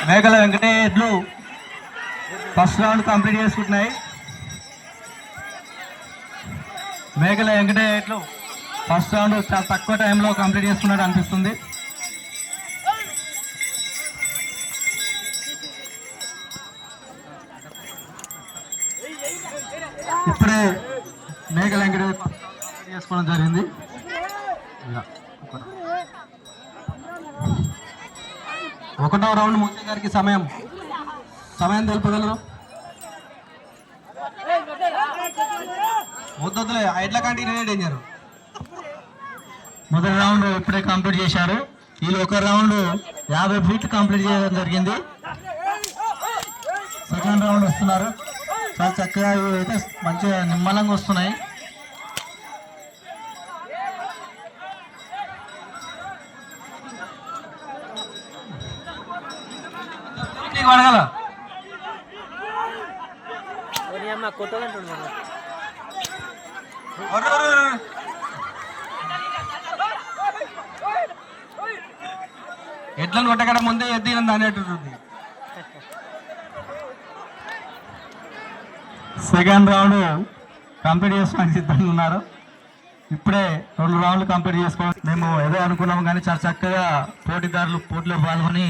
మేకల వెంకటేష్లు first round complete చేసుకుంటున్నాయి. మేకల వెంకటేష్లు ఫస్ట్ రౌండ్ చాలా తక్కువ టైంలో కంప్లీట్ చేసుకున్నట్టు అనిపిస్తుంది. ఇప్పుడే మేకల వెంకటేష్ చేసుకోవడం జరిగింది. ఒకటో రౌండ్ ముఖ్య గారికి సమయం తెలుపగలరు? ముద్దొద్దులే ఎట్లా కంటిన్యూ చేశారు. మొదటి రౌండ్ ఇప్పుడే కంప్లీట్ చేశారు. వీళ్ళు ఒక రౌండ్ 50 ఫీట్ కంప్లీట్ చేయడం జరిగింది. సెకండ్ రౌండ్ వస్తున్నారు. చాలా చక్కగా అయితే మంచిగా నిమ్మలంగా వస్తున్నాయి. అడగల ఎట్లను కొట్టకడ ముందే ఎద్దిన అనేటుంది. సెకండ్ రౌండ్ కంప్లీట్ చేసుకోవడానికి సిద్ధంగా ఉన్నారు. ఇప్పుడే 2 రౌండ్లు కంప్లీట్ చేసుకోవాలి. మేము ఏదో అనుకున్నాము కానీ చాలా చక్కగా పోటీదారులు పోటీలో పాల్గొని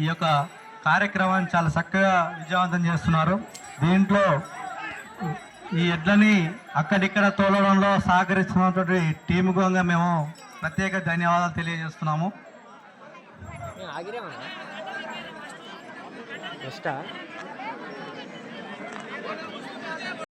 ఈ యొక్క కార్యక్రమాన్ని చాలా చక్కగా విజయవంతం చేస్తున్నారు. దీంట్లో ఈ ఎడ్లని అక్కడిక్కడ తోలడంలో సహకరిస్తున్నటువంటి టీముగా మేము ప్రత్యేక ధన్యవాదాలు తెలియజేస్తున్నాము.